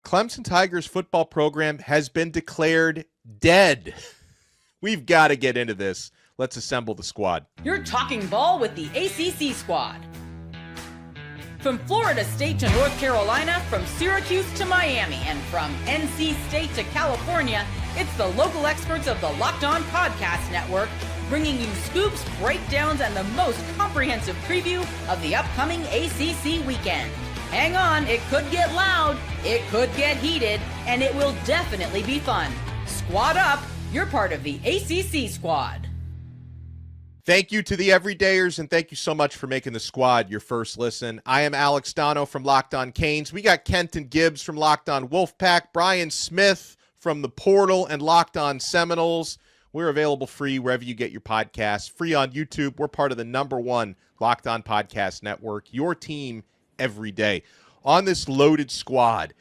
Clemson Tigers football program has been declared dead. We've got to get into this. Let's assemble the squad. You're talking ball with the ACC squad. From Florida State to North Carolina, from Syracuse to Miami, and from NC State to California, it's the local experts of the Locked On Podcast Network, bringing you scoops, breakdowns, and the most comprehensive preview of the upcoming ACC weekend. Hang on, it could get loud, it could get heated, and it will definitely be fun. Squad up, you're part of the ACC squad. Thank you to the everydayers, and thank you so much for making the squad your first listen. I am Alex Dono from Locked On Canes. We got Kenton Gibbs from Locked On Wolfpack, Brian Smith from The Portal and Locked On Seminoles. We're available free wherever you get your podcasts, free on YouTube. We're part of the #1 Locked On Podcast Network, your team every day. On this loaded squad,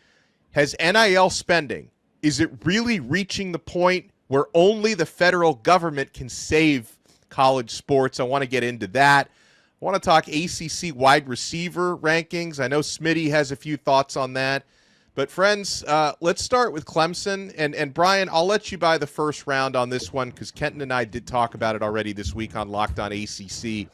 has NIL spending, is it really reaching the point where only the federal government can save college sports? I want to get into that. I want to talk ACC wide receiver rankings. I know Smitty has a few thoughts on that. But, friends, let's start with Clemson. And Brian, I'll let you buy the first round on this one because Kenton and I did talk about it already this week on Locked On ACC.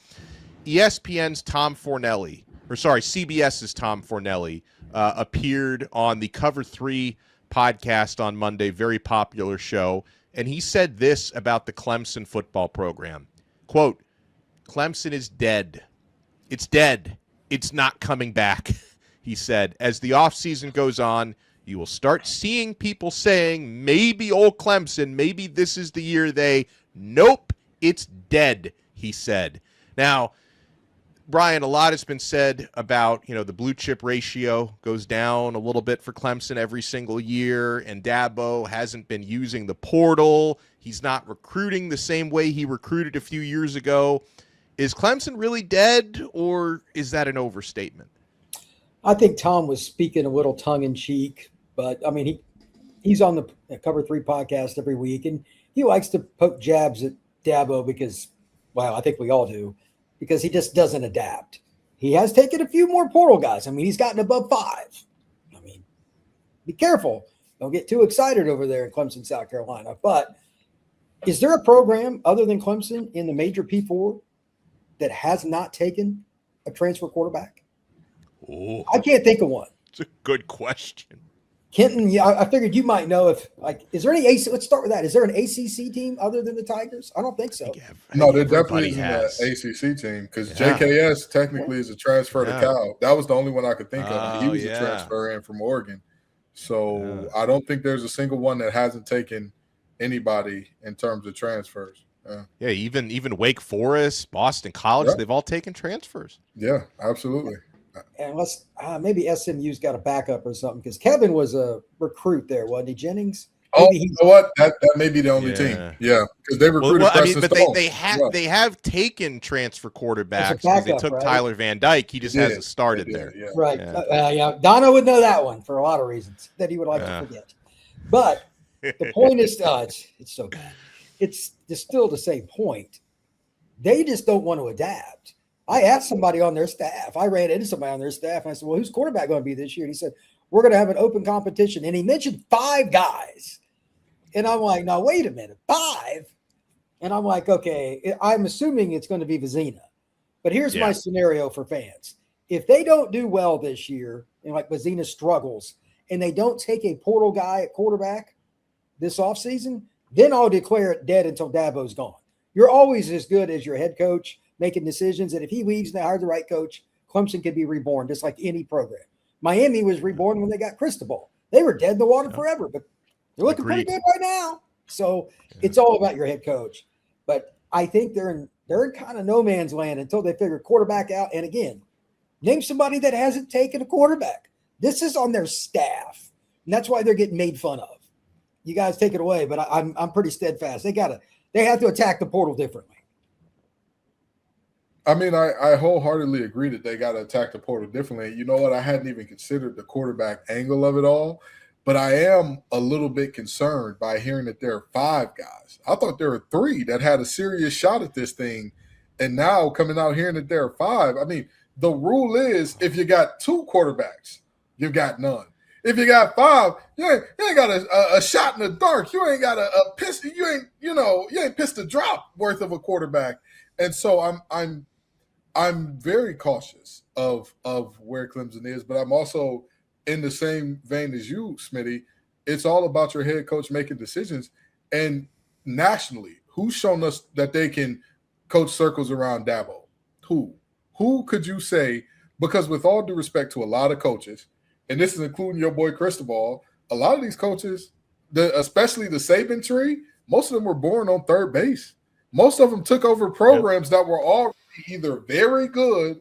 ESPN's Tom Fornelli, CBS's Tom Fornelli, appeared on the Cover 3 podcast on Monday, very popular show. And he said this about the Clemson football program. Quote, Clemson is dead. It's dead. It's not coming back, he said. As the offseason goes on, you will start seeing people saying, maybe old Clemson, maybe this is the year they, nope, it's dead, he said. Now, Brian, a lot has been said about, the blue chip ratio goes down a little bit for Clemson every single year, and Dabo hasn't been using the portal. He's not recruiting the same way he recruited a few years ago. Is Clemson really dead, or is that an overstatement? I think Tom was speaking a little tongue-in-cheek, but, he's on the Cover 3 podcast every week, and he likes to poke jabs at Dabo because, I think we all do, because he just doesn't adapt. He has taken a few more portal guys. He's gotten above 5. Be careful. Don't get too excited over there in Clemson, South Carolina. But is there a program other than Clemson in the major P4 that has not taken a transfer quarterback? Oh, I can't think of one. It's a good question. Kenton, I figured you might know is there any let's start with that. Is there an ACC team other than the Tigers? I don't think so. No, there definitely isn't an ACC team because JKS technically is a transfer to Cal. That was the only one I could think of. He was a transfer in from Oregon. So I don't think there's a single one that hasn't taken anybody in terms of transfers. Yeah, even Wake Forest, Boston College, they've all taken transfers. Yeah, absolutely. And maybe SMU's got a backup or something because Kevin was a recruit there, wasn't he, Jennings? Maybe you know what? That may be the only team. Yeah, because they recruited. They have taken transfer quarterbacks because they took Tyler Van Dyke. He just hasn't started there. Yeah. Right. Yeah. Dono would know that one for a lot of reasons that he would like to forget. But the point is, it's so bad. It's still the same point. They just don't want to adapt. I asked somebody on their staff. I ran into somebody on their staff, and I said, well, who's quarterback going to be this year? And he said, we're going to have an open competition. And he mentioned 5 guys. And I'm like, now, wait a minute, 5? And I'm like, okay, I'm assuming it's going to be Vizina. But here's my scenario for fans. If they don't do well this year, and like Vizina struggles, and they don't take a portal guy at quarterback this offseason, then I'll declare it dead until Dabo's gone. You're always as good as your head coach making decisions. And if he leaves and they hire the right coach, Clemson can be reborn just like any program. Miami was reborn when they got Cristobal. They were dead in the water forever, but they're looking pretty good right now. So it's all about your head coach. But I think they're in kind of no man's land until they figure quarterback out. And again, name somebody that hasn't taken a quarterback. This is on their staff. And that's why they're getting made fun of. You guys take it away, but I'm pretty steadfast. They have to attack the portal differently. I wholeheartedly agree that they got to attack the portal differently. You know what? I hadn't even considered the quarterback angle of it all, but I am a little bit concerned by hearing that there are 5 guys. I thought there were 3 that had a serious shot at this thing, and now coming out hearing that there are 5. The rule is if you got 2 quarterbacks, you've got none. If you got 5, you ain't got a shot in the dark. You ain't got a pistol. You ain't pissed a drop worth of a quarterback. And so I'm very cautious of where Clemson is, but I'm also in the same vein as you, Smitty. It's all about your head coach making decisions. And nationally, who's shown us that they can coach circles around Dabo? Who could you say? Because with all due respect to a lot of coaches, and this is including your boy Cristobal, a lot of these coaches, especially the Saban tree, most of them were born on third base. Most of them took over programs that were already either very good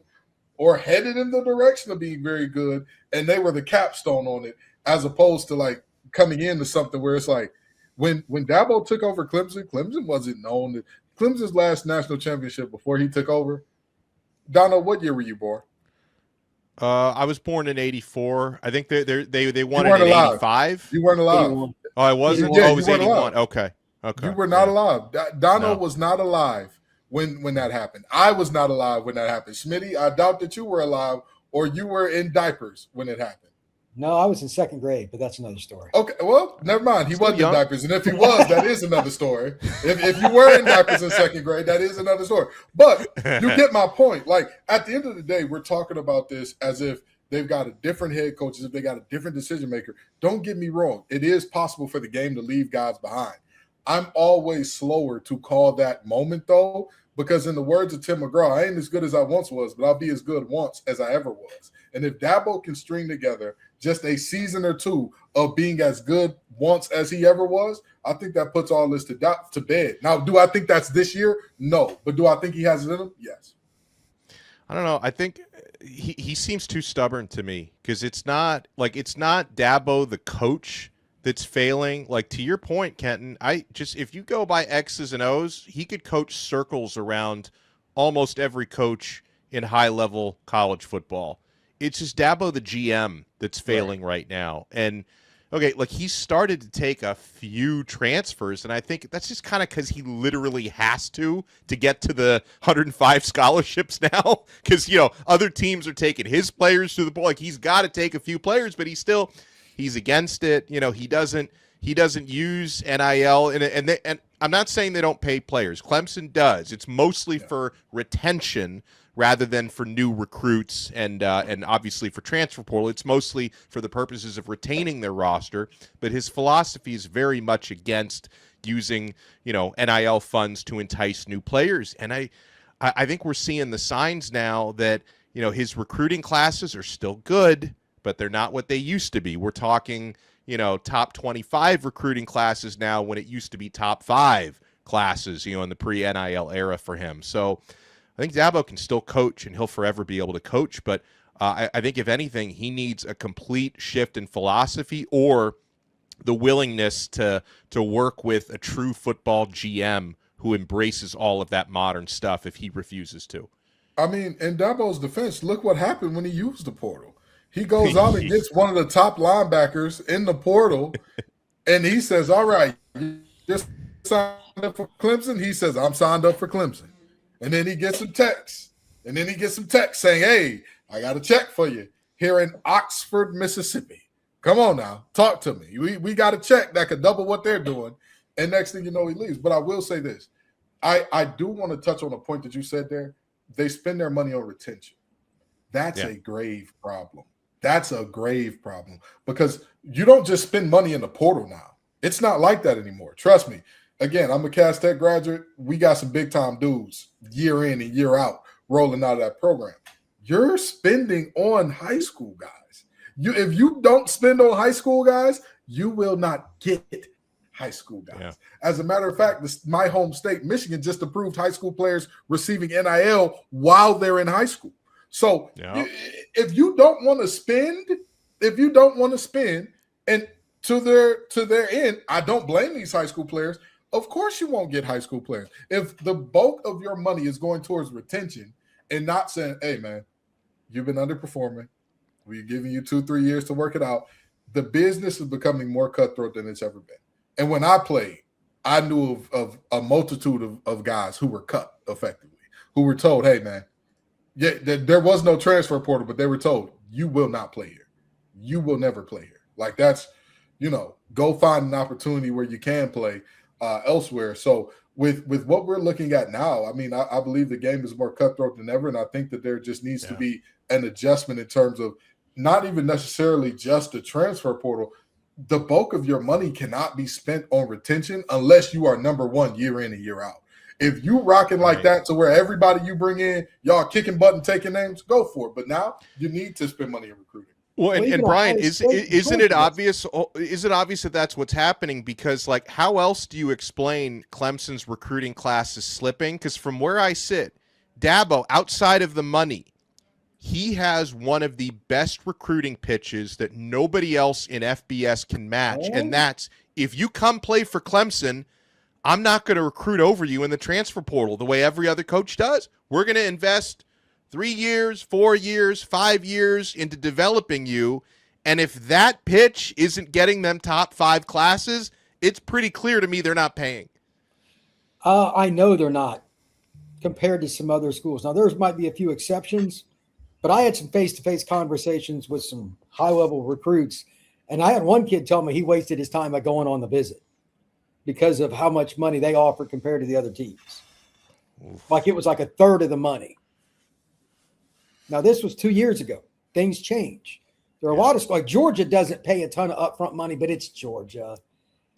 or headed in the direction of being very good, and they were the capstone on it, as opposed to like coming into something where it's like when Dabo took over Clemson, Clemson wasn't known. Clemson's last national championship before he took over. Dono, what year were you born? I was born in '84. I think they won it in '85. You weren't alive. 81. Oh, I wasn't. Yeah, it was you weren't '81. alive. Okay. You were not alive. Dono No. was not alive when that happened. I was not alive when that happened. Smitty, I doubt that you were alive or you were in diapers when it happened. No, I was in second grade, but that's another story. Okay, well, never mind. He Still wasn't young. in diapers, and if he was, that is another story. If you were in diapers in second grade, that is another story. But you get my point. Like, at the end of the day, we're talking about this as if they've got a different head coach, as if they got a different decision maker. Don't get me wrong. It is possible for the game to leave guys behind. I'm always slower to call that moment, though, because in the words of Tim McGraw, I ain't as good as I once was, but I'll be as good once as I ever was. And if Dabo can string together just a season or two of being as good once as he ever was, I think that puts all this to bed. Now, do I think that's this year? No. But do I think he has it in him? Yes. I don't know. I think he seems too stubborn to me because it's not Dabo the coach that's failing. Like, to your point, Kenton, if you go by X's and O's, he could coach circles around almost every coach in high-level college football. It's just Dabo the GM that's failing right now. And, okay, like, he started to take a few transfers, and I think that's just kind of because he literally has to get to the 105 scholarships now because, other teams are taking his players to the point. Like, he's got to take a few players, but he's against it. He doesn't use NIL, and I'm not saying they don't pay players. Clemson does. It's mostly for retention rather than for new recruits and obviously for transfer portal. It's mostly for the purposes of retaining their roster. But his philosophy is very much against using NIL funds to entice new players. And I think we're seeing the signs now that his recruiting classes are still good, but they're not what they used to be. We're talking, top 25 recruiting classes now when it used to be top 5 classes, in the pre-NIL era for him. So I think Dabo can still coach, and he'll forever be able to coach. But I think, if anything, he needs a complete shift in philosophy or the willingness to work with a true football GM who embraces all of that modern stuff if he refuses to. I mean, in Dabo's defense, look what happened when he used the portal. He goes out and gets one of the top linebackers in the portal, and he says, all right, you just signed up for Clemson? He says, I'm signed up for Clemson. And then he gets some texts. And then he gets some text saying, hey, I got a check for you here in Oxford, Mississippi. Come on now. Talk to me. We got a check that could double what they're doing. And next thing you know, he leaves. But I will say this. I do want to touch on a point that you said there. They spend their money on retention. That's a grave problem. That's a grave problem because you don't just spend money in the portal now. It's not like that anymore. Trust me. Again, I'm a Cass Tech graduate. We got some big-time dudes year in and year out rolling out of that program. You're spending on high school guys. If you don't spend on high school guys, you will not get high school guys. Yeah. As a matter of fact, my home state, Michigan, just approved high school players receiving NIL while they're in high school. So if you don't want to spend, and to their end, I don't blame these high school players. Of course you won't get high school players. If the bulk of your money is going towards retention and not saying, hey, man, you've been underperforming. We're giving you 2-3 years to work it out. The business is becoming more cutthroat than it's ever been. And when I played, I knew of a multitude of guys who were cut effectively, who were told, hey, man, there was no transfer portal, but they were told, you will not play here. You will never play here. Like that's, go find an opportunity where you can play elsewhere. So with what we're looking at now, I mean, I believe the game is more cutthroat than ever, and I think that there just needs to be an adjustment in terms of not even necessarily just the transfer portal. The bulk of your money cannot be spent on retention unless you are number one year in and year out. If you rocking like that to where everybody you bring in, y'all kicking butt and taking names, go for it. But now you need to spend money in recruiting. Well, and Brian, isn't it obvious? Is it obvious that that's what's happening? Because, like, how else do you explain Clemson's recruiting class is slipping? Because from where I sit, Dabo, outside of the money, he has one of the best recruiting pitches that nobody else in FBS can match, and that's if you come play for Clemson, I'm not going to recruit over you in the transfer portal the way every other coach does. We're going to invest 3 years, 4 years, 5 years into developing you. And if that pitch isn't getting them top 5 classes, it's pretty clear to me they're not paying. I know they're not compared to some other schools. Now, there might be a few exceptions, but I had some face-to-face conversations with some high-level recruits, and I had one kid tell me he wasted his time by going on the visit because of how much money they offered compared to the other teams. Like it was like a third of the money. Now, this was 2 years ago. Things change. There are a lot of – like Georgia doesn't pay a ton of upfront money, but it's Georgia.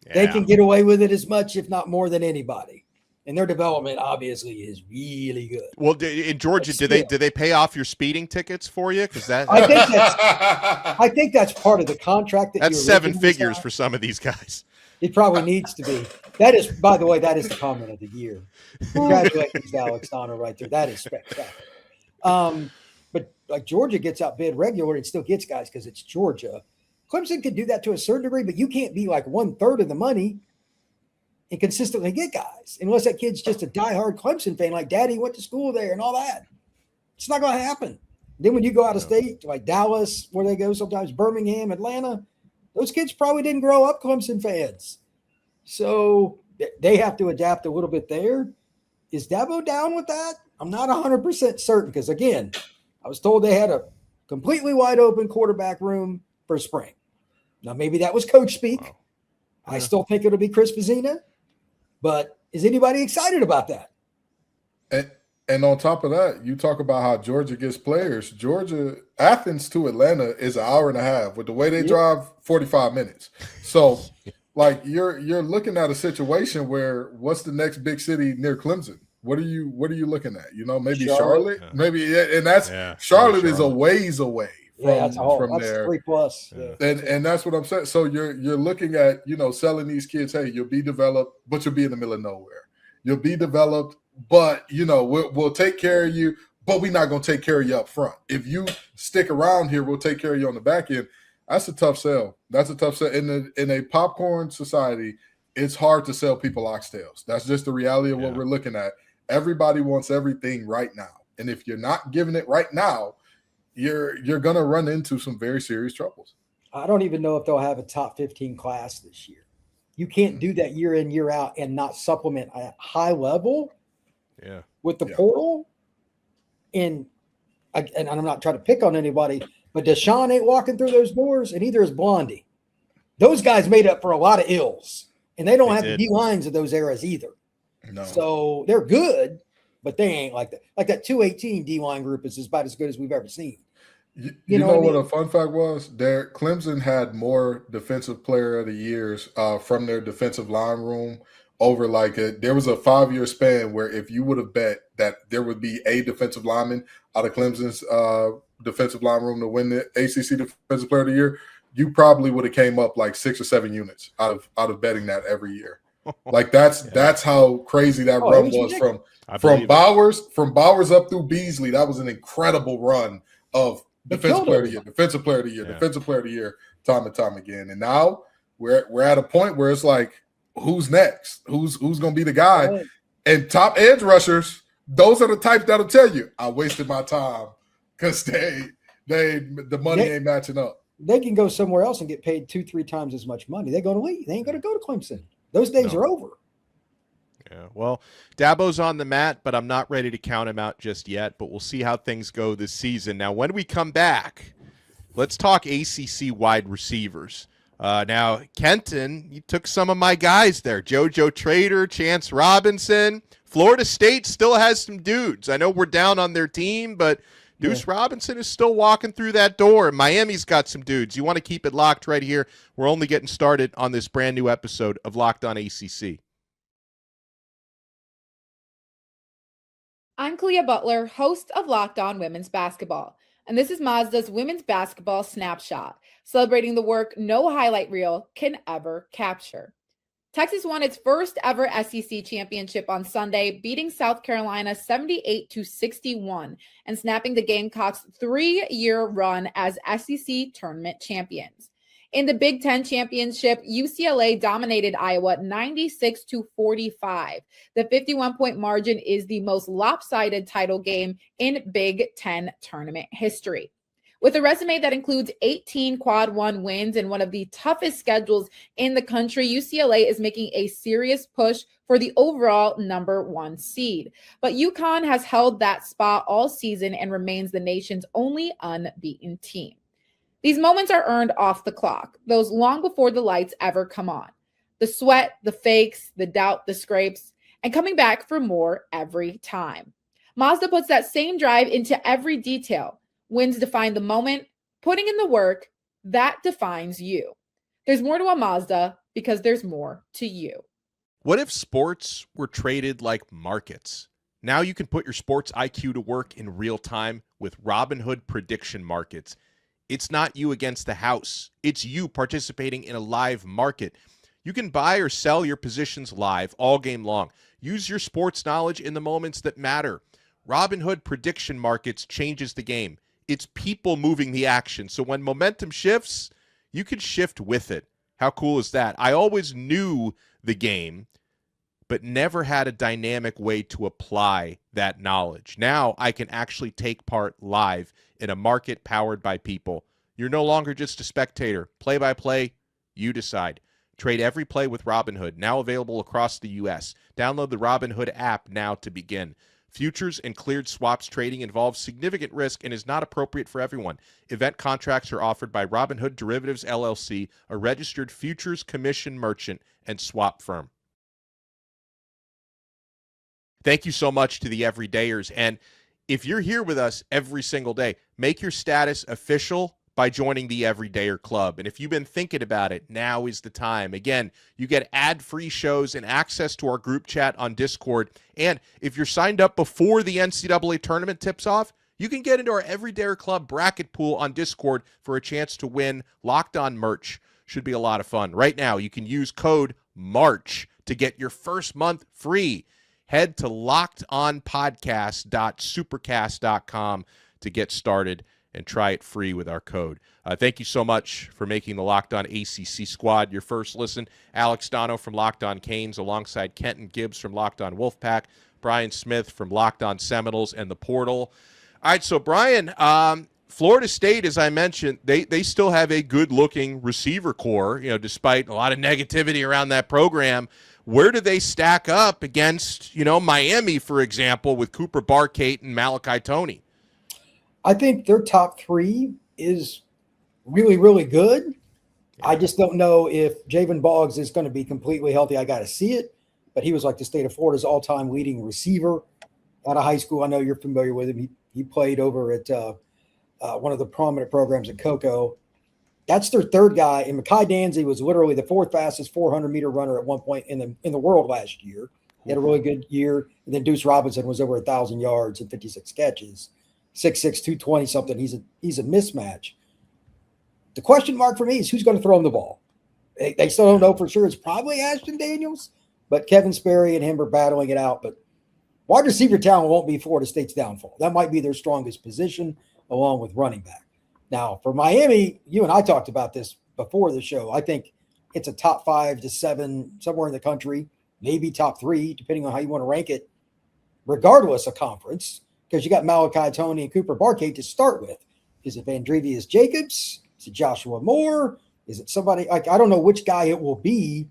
Yeah. They can get away with it as much, if not more, than anybody. And their development obviously is really good. Well, in Georgia, do they pay off your speeding tickets for you? Because that I think that's part of the contract. That's 7 figures for some of these guys. It probably needs to be. That is, by the way, that is the comment of the year. Congratulations, Alex Dono, right there. That is spectacular. But like Georgia gets outbid regularly and still gets guys because it's Georgia. Clemson could do that to a certain degree, but you can't be like 1/3 of the money and consistently get guys unless that kid's just a diehard Clemson fan, like Daddy went to school there and all that. It's not going to happen. Then when you go out of state, like Dallas, where they go sometimes, Birmingham, Atlanta, those kids probably didn't grow up Clemson fans. So they have to adapt a little bit there. Is Dabo down with that? I'm not 100% certain because, again, I was told they had a completely wide open quarterback room for spring. Now, maybe that was coach speak. Wow. Yeah. I still think it'll be Chris Vizina. But is anybody excited about that? And on top of that, you talk about how Georgia gets players. Athens to Atlanta is an hour and a half. With the way they drive, 45 minutes. So, like, you're looking at a situation where what's the next big city near Clemson? What are you looking at? Maybe Charlotte? Yeah. Maybe, and that's Charlotte is a ways away from there. 3+. Yeah. And that's what I'm saying. So you're looking at, selling these kids, hey, you'll be developed, but you'll be in the middle of nowhere. You'll be developed, but we'll take care of you, but we're not going to take care of you up front. If you stick around here, we'll take care of you on the back end. That's a tough sell. In a popcorn society, it's hard to sell people oxtails. That's just the reality of what we're looking at. Everybody wants everything right now. And if you're not giving it right now, you're going to run into some very serious troubles. I don't even know if they'll have a top 15 class this year. You can't do that year in, year out and not supplement at high level with the portal. And I'm not trying to pick on anybody, but Deshaun ain't walking through those doors, and neither is Blondie. Those guys made up for a lot of ills, and they don't have the D-lines of those eras either. No. So they're good, but they ain't like that. Like that 218 D-line group is about as good as we've ever seen. You know what a fun fact was? Clemson had more defensive player of the years from their defensive line room over there was a 5-year span where if you would have bet that there would be a defensive lineman out of Clemson's defensive line room to win the ACC Defensive Player of the Year, you probably would have came up like 6 or 7 units out of betting that every year. Like that's how crazy that run was from Bowers up through Beasley. That was an incredible run of defensive player of the year, defensive player of the year, time and time again. And now we're at a point where it's like, who's next? Who's going to be the guy? Right. And top edge rushers, those are the types that'll tell you, I wasted my time because the money ain't matching up. They can go somewhere else and get paid 2-3 times as much money. They're going to leave. They ain't going to go to Clemson. Those days are over. Yeah, well, Dabo's on the mat, but I'm not ready to count him out just yet. But we'll see how things go this season. Now, when we come back, Let's talk ACC wide receivers. Now, Kenton, you took some of my guys there. JoJo Trader, Chance Robinson. Florida State still has some dudes. I know we're down on their team, but Deuce Robinson is still walking through that door. Miami's got some dudes. You want to keep it locked right here. We're only getting started on this brand new episode of Locked On ACC. I'm Clea Butler, host of Locked On Women's Basketball, and this is Mazda's Women's Basketball Snapshot, celebrating the work no highlight reel can ever capture. Texas won its first ever SEC championship on Sunday, beating South Carolina 78-61 and snapping the Gamecocks' 3-year run as SEC tournament champions. In the Big Ten championship, UCLA dominated Iowa 96-45. The 51-point margin is the most lopsided title game in Big Ten tournament history. With a resume that includes 18 Quad 1 wins and one of the toughest schedules in the country, UCLA is making a serious push for the overall number 1 seed. But UConn has held that spot all season and remains the nation's only unbeaten team. These moments are earned off the clock, those long before the lights ever come on. The sweat, the fakes, the doubt, the scrapes, and coming back for more every time. Mazda puts that same drive into every detail. Wins define the moment, putting in the work, that defines you. There's more to a Mazda because there's more to you. What if sports were traded like markets? Now you can put your sports IQ to work in real time with Robinhood prediction markets. It's not you against the house. It's you participating in a live market. You can buy or sell your positions live all game long. Use your sports knowledge in the moments that matter. Robinhood prediction markets changes the game. It's people moving the action. So when momentum shifts, you can shift with it. How cool is that? I always knew the game, but never had a dynamic way to apply that knowledge. Now I can actually take part live in a market powered by people. You're no longer just a spectator. Play by play, you decide. Trade every play with Robinhood, now available across the U.S. Download the Robinhood app now to begin. Futures and cleared swaps trading involves significant risk and is not appropriate for everyone. Event contracts are offered by Robinhood Derivatives LLC, a registered futures commission merchant and swap firm. Thank you so much to the everydayers. And if you're here with us every single day, make your status official by joining the Everydayer Club. And if you've been thinking about it, now is the time. Again, you get ad-free shows and access to our group chat on Discord. And if you're signed up before the NCAA tournament tips off, you can get into our Everydayer Club bracket pool on Discord for a chance to win Locked On merch. Should be a lot of fun. Right now, you can use code MARCH to get your first month free. Head to lockedonpodcast.supercast.com to get started and try it free with our code. Thank you so much for making the Locked On ACC Squad your first listen. Alex Dono from Locked On Canes alongside Kenton Gibbs from Locked On Wolfpack, Brian Smith from Locked On Seminoles and the Portal. All right, so Brian, Florida State, as I mentioned, they still have a good-looking receiver core, despite a lot of negativity around that program. Where do they stack up against, Miami, for example, with Cooper Barkate and Malachi Toney? I think their top 3 is really, really good. Yeah. I just don't know if Javen Boggs is going to be completely healthy. I got to see it, but he was like the state of Florida's all-time leading receiver out of high school. I know you're familiar with him. He played over at one of the prominent programs at Cocoa. That's their third guy. And Mekhi Danzy was literally the 4th fastest 400-meter runner at one point in the world last year. He had a really good year. And then Deuce Robinson was over 1,000 yards and 56 catches. 6'6", 220 something. He's a mismatch. The question mark for me is who's going to throw him the ball. They still don't know for sure. It's probably Ashton Daniels, but Kevin Sperry and him are battling it out. But wide receiver talent won't be Florida State's downfall. That might be their strongest position along with running back. Now, for Miami, you and I talked about this before the show. I think it's a top 5 to 7 somewhere in the country, maybe top 3, depending on how you want to rank it, regardless of conference, because you got Malachi Toney and Cooper Barkate to start with. Is it Vandrevius Jacobs? Is it Joshua Moore? Is it somebody? I don't know which guy it will be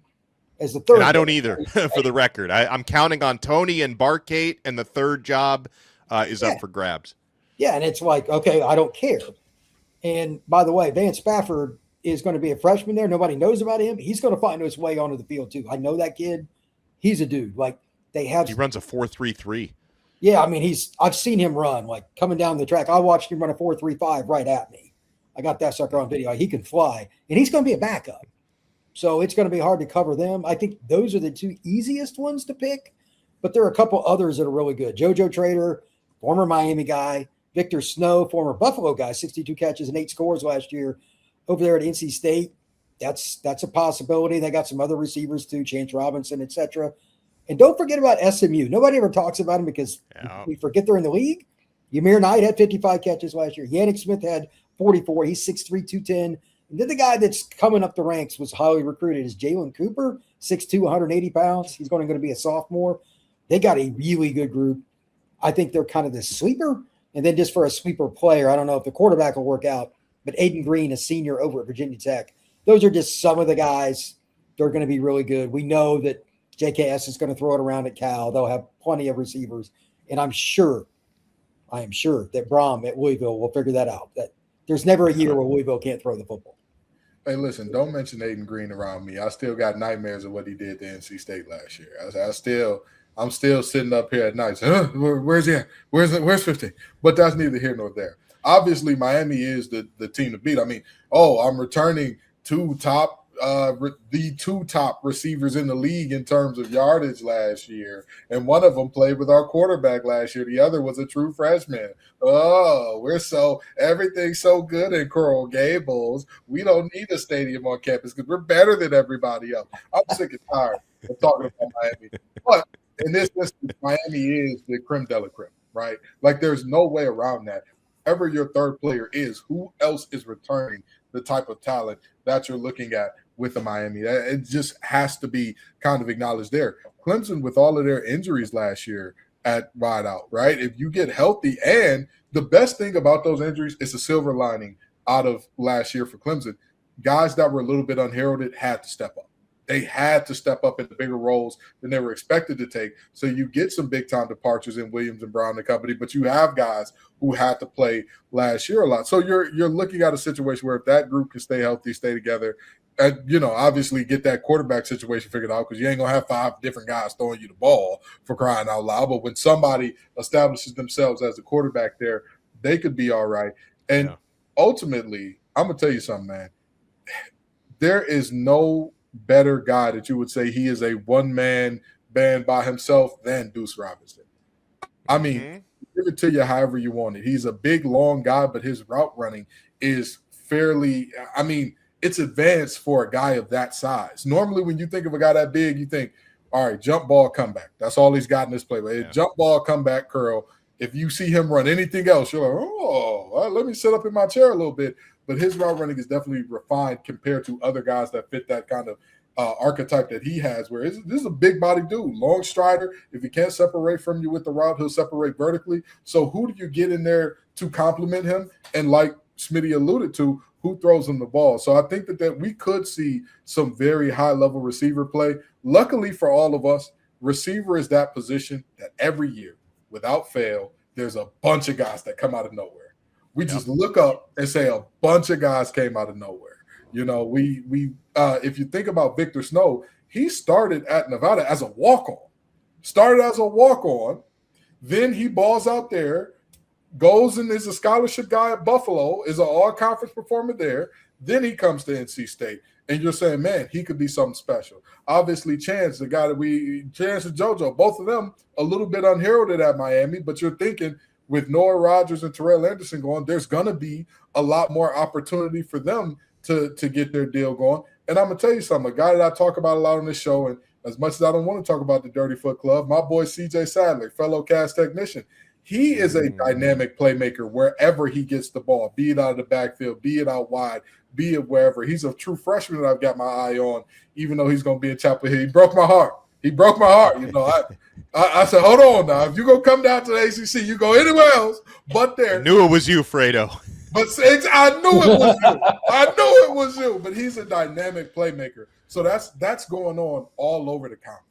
as the third. And I don't either, for the record. I'm counting on Toney and Barkate, and the third job is up for grabs. Yeah, and it's like, okay, I don't care. And by the way, Van Spafford is going to be a freshman there. Nobody knows about him. He's going to find his way onto the field too. I know that kid. He's a dude. Like he runs a 4.33. Yeah, I mean, I've seen him run, like coming down the track. I watched him run a 4.35 right at me. I got that sucker on video. He can fly, and he's going to be a backup. So it's going to be hard to cover them. I think those are the two easiest ones to pick, but there are a couple others that are really good. JoJo Trader, former Miami guy. Victor Snow, former Buffalo guy, 62 catches and 8 scores last year over there at NC State. That's a possibility. They got some other receivers too, Chance Robinson, etc. And don't forget about SMU. Nobody ever talks about them because we forget they're in the league. Ymir Knight had 55 catches last year. Yannick Smith had 44. He's 6'3", 210. And then the guy that's coming up the ranks was highly recruited is Jalen Cooper, 6'2", 180 pounds. He's going to be a sophomore. They got a really good group. I think they're kind of the sleeper. And then just for a sweeper player, I don't know if the quarterback will work out, but Aiden Green, a senior over at Virginia Tech. Those are just some of the guys. They're going to be really good. We know that JKS is going to throw it around at Cal. They'll have plenty of receivers. And I am sure that Brom at Louisville will figure that out. That there's never a year where Louisville can't throw the football. Hey, listen, don't mention Aiden Green around me. I still got nightmares of what he did to NC State last year. I'm still sitting up here at night saying, where's he at? Where's 15? But that's neither here nor there. Obviously, Miami is the team to beat. I mean, I'm returning the two top receivers in the league in terms of yardage last year. And one of them played with our quarterback last year. The other was a true freshman. Everything's so good in Coral Gables. We don't need a stadium on campus because we're better than everybody else. I'm sick and tired of talking about Miami. But in this instance, Miami is the creme de la creme, right? Like there's no way around that. Whoever your third player is, who else is returning the type of talent that you're looking at with the Miami? It just has to be kind of acknowledged there. Clemson, with all of their injuries last year at wideout, right? If you get healthy, and the best thing about those injuries is a silver lining out of last year for Clemson, guys that were a little bit unheralded had to step up. They had to step up into bigger roles than they were expected to take. So you get some big-time departures in Williams and Brown and company, but you have guys who had to play last year a lot. So you're looking at a situation where if that group can stay healthy, stay together, and, obviously get that quarterback situation figured out, because you ain't going to have 5 different guys throwing you the ball for crying out loud. But when somebody establishes themselves as a quarterback there, they could be all right. And ultimately, I'm going to tell you something, man. There is no better guy that you would say he is a one-man band by himself than Deuce Robinson. I mean, give it to you however you want it. He's a big, long guy, but his route running is fairly – I mean, it's advanced for a guy of that size. Normally, when you think of a guy that big, you think, all right, jump ball, comeback. That's all he's got in this play. But jump ball, comeback, curl. If you see him run anything else, you're like, let me sit up in my chair a little bit. But his route running is definitely refined compared to other guys that fit that kind of archetype that he has, where this is a big body dude, long strider. If he can't separate from you with the route, he'll separate vertically. So who do you get in there to complement him? And like Smitty alluded to, who throws him the ball? So I think that we could see some very high-level receiver play. Luckily for all of us, receiver is that position that every year, without fail, there's a bunch of guys that come out of nowhere. We just look up and say a bunch of guys came out of nowhere. If you think about Victor Snow, he started at Nevada as a walk-on. Then he balls out there, goes and is a scholarship guy at Buffalo, is an all-conference performer there. Then he comes to NC State. And you're saying, man, he could be something special. Obviously, Chance, the guy Chance and JoJo, both of them a little bit unheralded at Miami, but you're thinking – with Noah Rogers and Terrell Anderson going, there's going to be a lot more opportunity for them to get their deal going. And I'm going to tell you something, a guy that I talk about a lot on this show, and as much as I don't want to talk about the Dirty Foot Club, my boy CJ Sadler, fellow cast technician, he is a dynamic playmaker wherever he gets the ball, be it out of the backfield, be it out wide, be it wherever. He's a true freshman that I've got my eye on, even though he's going to be in Chapel Hill. He broke my heart. I said, hold on now. If you're going to come down to the ACC, you go anywhere else but there. I knew it was you, Fredo. But I knew it was you. But he's a dynamic playmaker. So that's going on all over the conference.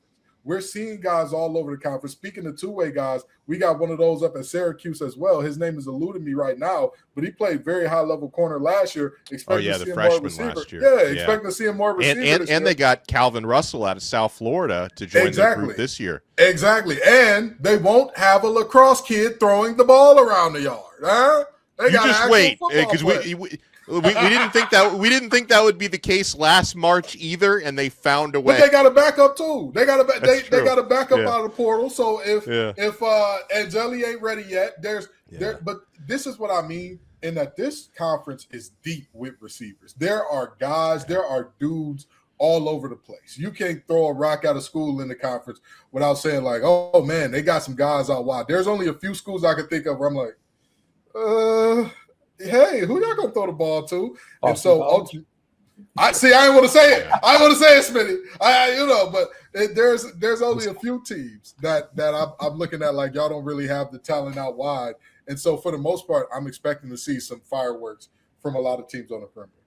We're seeing guys all over the conference. Speaking of two-way guys, we got one of those up at Syracuse as well. His name is eluding me right now, but he played very high-level corner last year. Expecting to see him more receiver. last year. Yeah, expecting to see him more receiver. And they got Calvin Russell out of South Florida to join the group this year. Exactly. And they won't have a lacrosse kid throwing the ball around the yard. Huh? They you just wait, because we didn't think that would be the case last March either, and they found a way. But they got a backup too. They got a backup out of the portal. So if Angeli ain't ready yet, but this is what I mean, in that this conference is deep with receivers. There are guys, there are dudes all over the place. You can't throw a rock out of school in the conference without saying like, oh man, they got some guys out wide. There's only a few schools I can think of where I'm like, hey, who y'all gonna throw the ball to? And so I didn't want to say it. I want to say it, Smitty. But there's only a few teams that I'm looking at like y'all don't really have the talent out wide. And so for the most part, I'm expecting to see some fireworks from a lot of teams on the perimeter.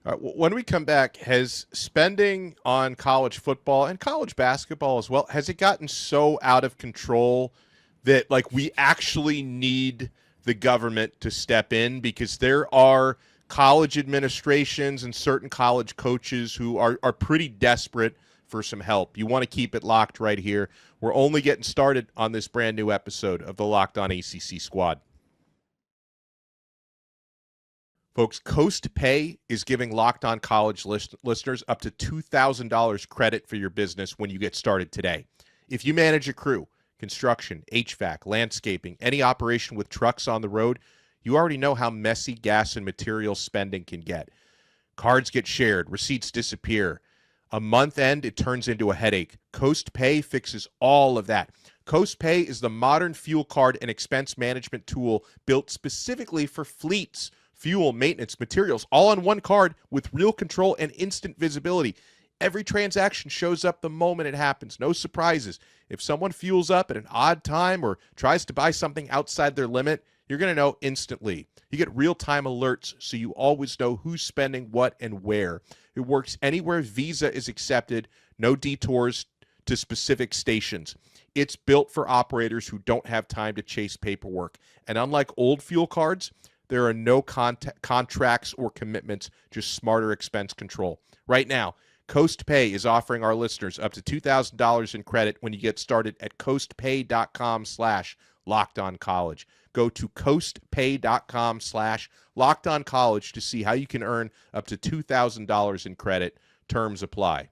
All right, when we come back, has spending on college football and college basketball as well, has it gotten so out of control that like we actually need the government to step in? Because there are college administrations and certain college coaches who are pretty desperate for some help. You want to keep it locked right here. We're only getting started on this brand new episode of the Locked On ACC Squad. Folks, Coast Pay is giving Locked On College listeners up to $2,000 credit for your business when you get started today. If you manage a crew, construction, HVAC, landscaping, any operation with trucks on the road, you already know how messy gas and material spending can get. Cards get shared, receipts disappear. A month end, it turns into a headache. Coast Pay fixes all of that. Coast Pay is the modern fuel card and expense management tool built specifically for fleets, fuel, maintenance, materials, all on one card with real control and instant visibility. Every transaction shows up the moment it happens. No surprises. If someone fuels up at an odd time or tries to buy something outside their limit, you're going to know instantly. You get real-time alerts so you always know who's spending what and where. It works anywhere Visa is accepted, no detours to specific stations. It's built for operators who don't have time to chase paperwork. And unlike old fuel cards, there are no contracts or commitments, just smarter expense control. Right now, Coast Pay is offering our listeners up to $2,000 in credit when you get started at coastpay.com/lockedoncollege. Go to coastpay.com/lockedoncollege to see how you can earn up to $2,000 in credit. Terms apply.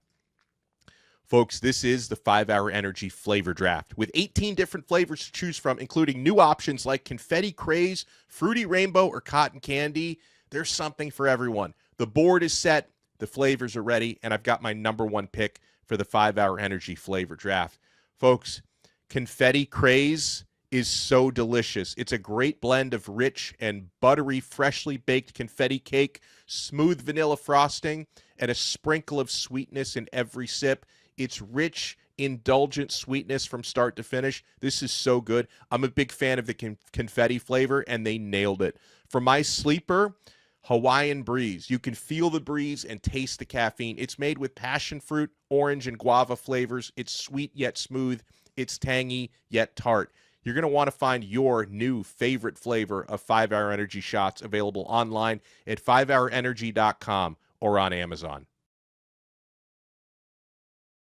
Folks, this is the 5-Hour Energy Flavor Draft with 18 different flavors to choose from, including new options like Confetti Craze, Fruity Rainbow, or Cotton Candy. There's something for everyone. The board is set, the flavors are ready, and I've got my number one pick for the 5-Hour Energy Flavor Draft. Folks, Confetti Craze is so delicious. It's a great blend of rich and buttery, freshly baked confetti cake, smooth vanilla frosting, and a sprinkle of sweetness in every sip. It's rich, indulgent sweetness from start to finish. This is so good. I'm a big fan of the confetti flavor, and they nailed it. For my sleeper, Hawaiian Breeze. You can feel the breeze and taste the caffeine. It's made with passion fruit, orange, and guava flavors. It's sweet yet smooth. It's tangy yet tart. You're going to want to find your new favorite flavor of 5-Hour Energy shots available online at 5hourenergy.com or on Amazon.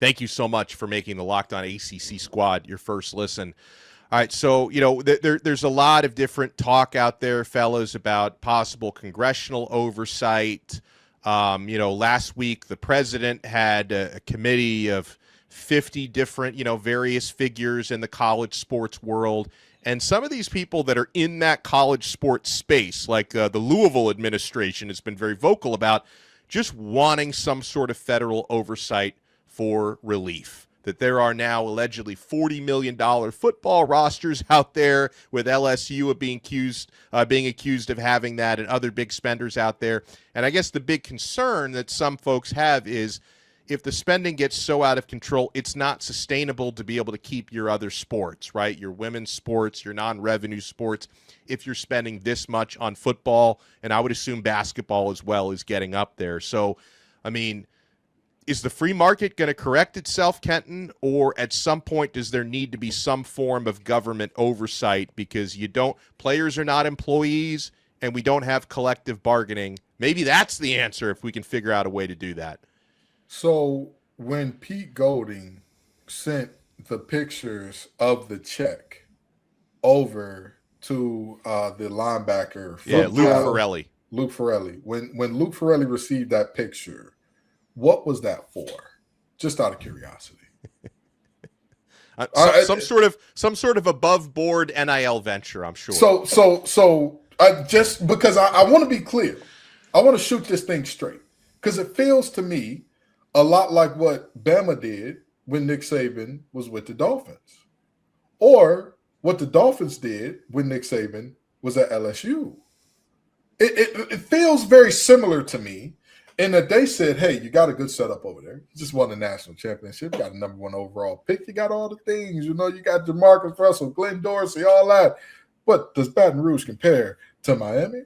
Thank you so much for making the Locked On ACC Squad your first listen. All right, so, there's a lot of different talk out there, fellas, about possible congressional oversight. Last week the president had a committee of 50 different, various figures in the college sports world. And some of these people that are in that college sports space, like the Louisville administration has been very vocal about just wanting some sort of federal oversight for relief. That there are now allegedly $40 million football rosters out there, with LSU being accused of having that, and other big spenders out there. And I guess the big concern that some folks have is if the spending gets so out of control, it's not sustainable to be able to keep your other sports, right? Your women's sports, your non-revenue sports, if you're spending this much on football, and I would assume basketball as well is getting up there. So, I mean, is the free market going to correct itself, Kenton, or at some point does there need to be some form of government oversight because players are not employees and we don't have collective bargaining? Maybe that's the answer if we can figure out a way to do that. So when Pete Golding sent the pictures of the check over to the linebacker, Luke Forelli. When Luke Forelli received that picture, what was that for? Just out of curiosity. Some sort of above board NIL venture, I'm sure. So just because I want to be clear, I want to shoot this thing straight because it feels to me a lot like what Bama did when Nick Saban was with the Dolphins, or what the Dolphins did when Nick Saban was at LSU. It feels very similar to me in that they said, hey, you got a good setup over there. You just won the national championship. You got a #1 overall pick. You got all the things. You got DeMarcus Russell, Glenn Dorsey, all that. But does Baton Rouge compare to Miami?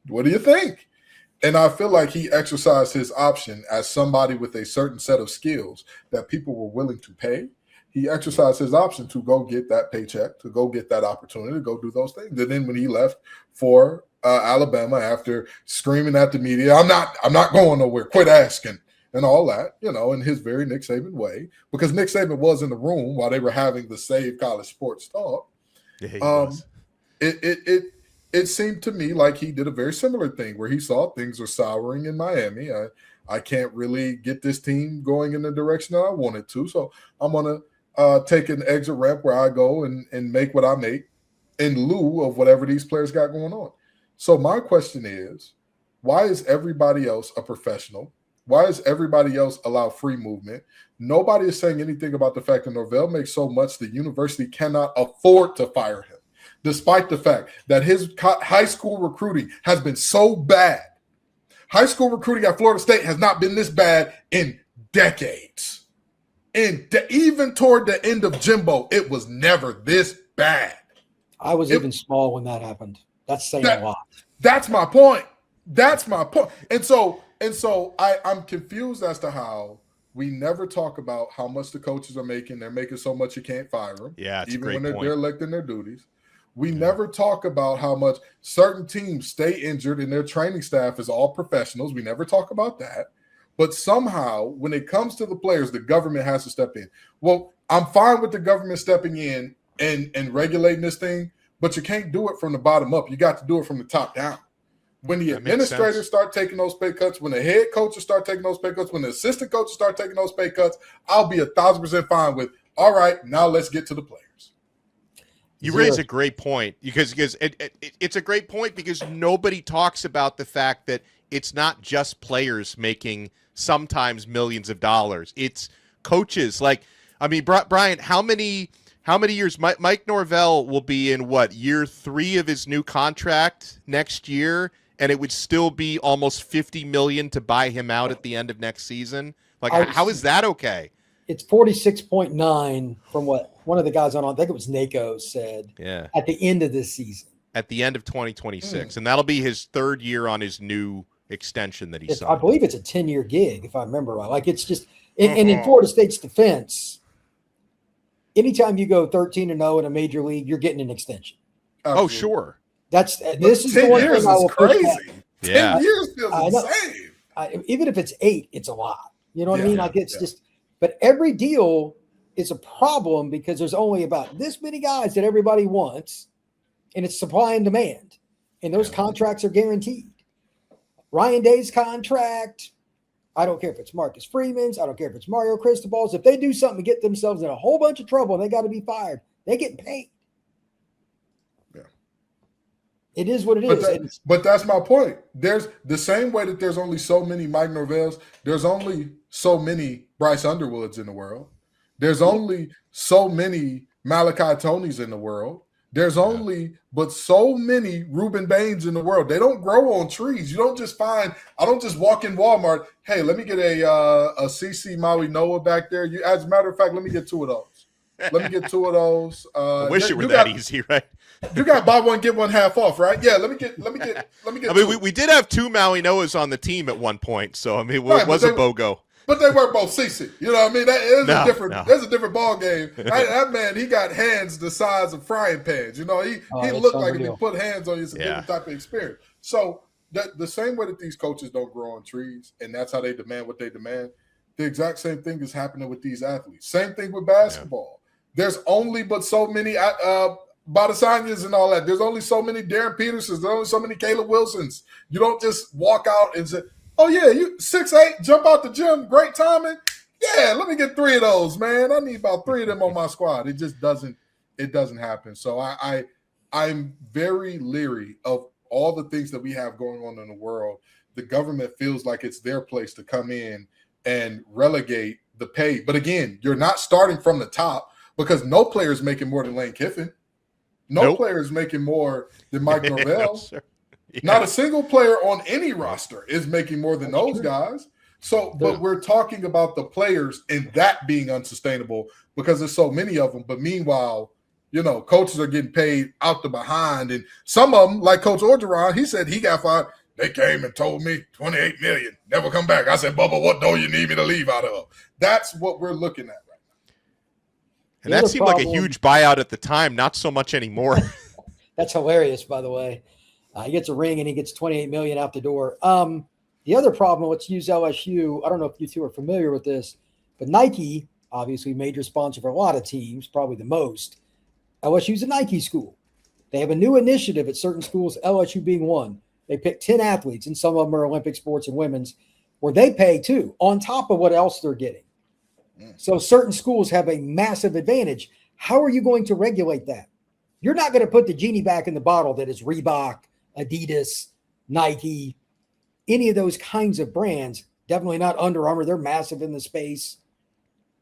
What do you think? And I feel like he exercised his option as somebody with a certain set of skills that people were willing to pay. He exercised his option to go get that paycheck, to go get that opportunity, to go do those things. And then when he left for Alabama after screaming at the media, I'm not going nowhere, quit asking, and all that, in his very Nick Saban way, because Nick Saban was in the room while they were having the Save College Sports talk. Yeah, it seemed to me like he did a very similar thing where he saw things were souring in Miami. I can't really get this team going in the direction that I wanted to, so I'm going to take an exit ramp where I go and make what I make in lieu of whatever these players got going on. So my question is, why is everybody else a professional? Why is everybody else allow free movement? Nobody is saying anything about the fact that Norvell makes so much the university cannot afford to fire him, despite the fact that his high school recruiting has been so bad. High school recruiting at Florida State has not been this bad in decades. And even toward the end of Jimbo, it was never this bad. I was even small when that happened. That's saying a lot. That's my point. And so I'm confused as to how we never talk about how much the coaches are making. They're making so much you can't fire them. Yeah, it's even a great when they're point. derelict in their duties. We never talk about how much certain teams stay injured and their training staff is all professionals. We never talk about that. But somehow, when it comes to the players, the government has to step in. Well, I'm fine with the government stepping in and regulating this thing, but you can't do it from the bottom up. You got to do it from the top down. When the administrators start taking those pay cuts, when the head coaches start taking those pay cuts, when the assistant coaches start taking those pay cuts, I'll be 1,000% fine with, all right, now let's get to the players. You raise a great point because it's a great point because nobody talks about the fact that it's not just players making sometimes millions of dollars. It's coaches. Brian, how many years? Mike Norvell will be in year 3 of his new contract next year, and it would still be almost $50 million to buy him out at the end of next season. How is that okay? It's 46.9 from what one of the guys I think it was NACO said. Yeah. At the end of this season. At the end of 2026, and that'll be his 3rd year on his new extension that he signed. I believe it's a 10-year gig, if I remember right. It's just, and in Florida State's defense, anytime you go 13-0 in a major league, you're getting an extension. Oh, sure. This is the one thing I will crazy. Yeah. 10 years feels insane. Even if it's 8, it's a lot. You know what I mean? It's just. But every deal is a problem because there's only about this many guys that everybody wants, and it's supply and demand, and those contracts are guaranteed. Ryan Day's contract, I don't care if it's Marcus Freeman's, I don't care if it's Mario Cristobal's. If they do something to get themselves in a whole bunch of trouble and they got to be fired, they get paid. Yeah. It is what it is. But that's my point. There's the same way that there's only so many Mike Norvells, there's only so many Bryce Underwoods in the world. There's only so many Malachi Tonys in the world. There's only but so many Reuben Baines in the world. They don't grow on trees. You don't just I don't just walk in Walmart, hey, let me get a CC Maui Noah back there. As a matter of fact, let me get 2 of those. I wish it were that easy, right? You got buy one get one half off, right? Yeah, let me get. I mean, we did have 2 Maui Noahs on the team at one point, so I mean, it was a BOGO. But they weren't both CC. You know what I mean? There's a different ball game. That man, he got hands the size of frying pans. You know, he looked like if he put hands on you, it's a different type of experience. So the same way that these coaches don't grow on trees, and that's how they demand what they demand, the exact same thing is happening with these athletes. Same thing with basketball. There's only but so many Badasanyas and all that. There's only so many Darren Petersons. There's only so many Caleb Wilsons. You don't just walk out and say, oh, yeah, you 6'8", jump out the gym, great timing. Yeah, let me get 3 of those, man. I need about 3 of them on my squad. It just doesn't happen. So I'm very leery of all the things that we have going on in the world. The government feels like it's their place to come in and relegate the pay. But again, you're not starting from the top because no player is making more than Lane Kiffin. No player is making more than Mike Norvell. No, yeah. Not a single player on any roster is making more than those guys. So, but we're talking about the players and that being unsustainable because there's so many of them. But meanwhile, you know, coaches are getting paid out the behind. And some of them, like Coach Orgeron, he said he got fired. They came and told me $28 million, never come back. I said, Bubba, what door you need me to leave out of? That's what we're looking at right now. And that seemed like a huge buyout at the time, not so much anymore. That's hilarious, by the way. He gets a ring and he gets $28 million out the door. The other problem, let's use LSU. I don't know if you two are familiar with this, but Nike, obviously major sponsor for a lot of teams, probably the most. LSU's a Nike school. They have a new initiative at certain schools, LSU being one. They pick 10 athletes, and some of them are Olympic sports and women's, where they pay too, on top of what else they're getting. So certain schools have a massive advantage. How are you going to regulate that? You're not going to put the genie back in the bottle that is Reebok, Adidas, Nike, any of those kinds of brands. Definitely not Under Armour. They're massive in the space.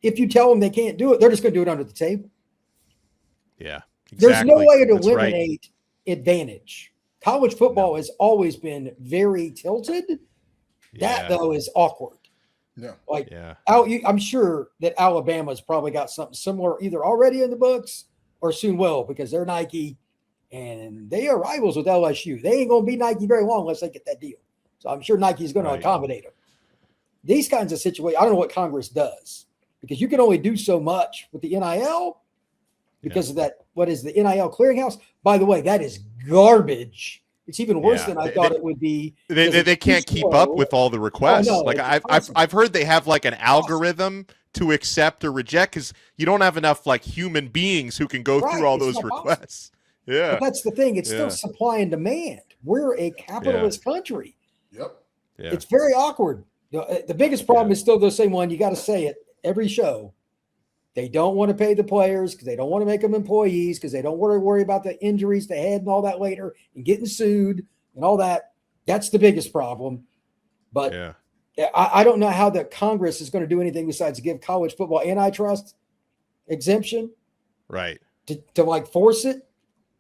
If you tell them they can't do it, they're just going to do it under the table. Yeah, exactly. There's no way to eliminate advantage. College football has always been very tilted. That, though, is awkward. I'm sure that Alabama's probably got something similar either already in the books or soon will because they're Nike and they are rivals with LSU. They ain't going to be Nike very long unless they get that deal. So I'm sure Nike's going to accommodate them. These kinds of situations, I don't know what Congress does because you can only do so much with the NIL because of that. What is the NIL clearinghouse? By the way, that is garbage. It's even worse than I thought it would be. They can't keep up with all the requests. Like I've heard they have like an algorithm to accept or reject because you don't have enough like human beings who can go through all those requests. Yeah, but that's the thing. It's still supply and demand. We're a capitalist country. Yep. Yeah. It's very awkward. The biggest problem is still the same one. You got to say it every show. They don't want to pay the players because they don't want to make them employees because they don't want to worry about the injuries to head and all that later and getting sued and all that. That's the biggest problem. But I don't know how the Congress is going to do anything besides give college football antitrust exemption. Right. To like force it.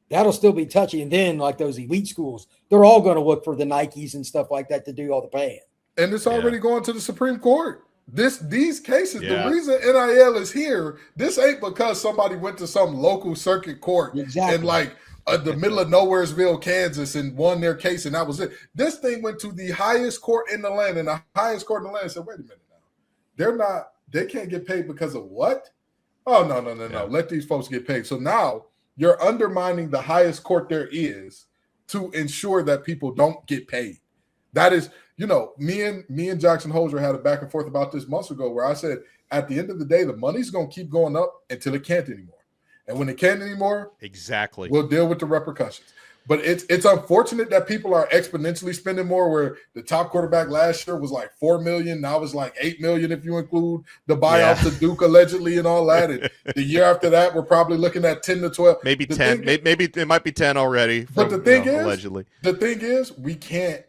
That'll still be touchy. And then like those elite schools, they're all going to look for the Nikes and stuff like that to do all the paying. And it's already going to the Supreme Court. These cases, the reason NIL is here, this ain't because somebody went to some local circuit court in like the middle of Nowheresville, Kansas, and won their case, and that was it. This thing went to the highest court in the land, and the highest court in the land said, wait a minute now. They can't get paid because of what? Oh, no. Let these folks get paid. So now you're undermining the highest court there is to ensure that people don't get paid. That is, me and Jackson Holzer had a back and forth about this months ago where I said, at the end of the day, the money's going to keep going up until it can't anymore. And when it can't anymore, we'll deal with the repercussions. But it's unfortunate that people are exponentially spending more where the top quarterback last year was like $4 million. Now it's like $8 million if you include the buyout to Duke allegedly and all that. And the year after that, we're probably looking at 10 to 12. Maybe 10. Maybe it might be 10 already. But the thing is, allegedly. The thing is, we can't.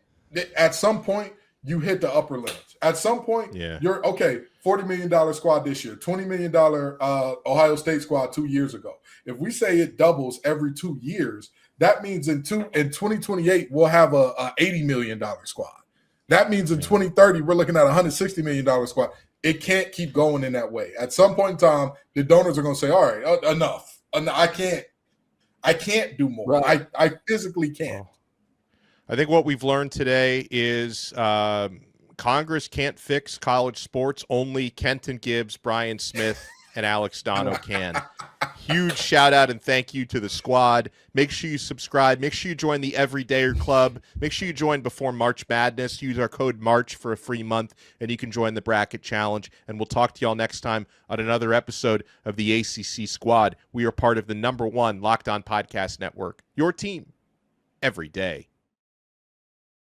At some point, you hit the upper limits. At some point, you're okay. $40 million squad this year, $20 million Ohio State squad 2 years ago. If we say it doubles every 2 years, that means in 2028 we'll have a $80 million squad. That means in 2030 we're looking at a $160 million squad. It can't keep going in that way. At some point in time, the donors are going to say, "All right, enough. I can't do more. Right. I physically can't. I think what we've learned today is Congress can't fix college sports. Only Kenton Gibbs, Brian Smith, and Alex Dono can. Huge shout out and thank you to the squad. Make sure you subscribe. Make sure you join the Everydayer Club. Make sure you join before March Madness. Use our code MARCH for a free month, and you can join the Bracket Challenge. And we'll talk to y'all next time on another episode of the ACC Squad. We are part of the #1 Locked On Podcast Network. Your team every day.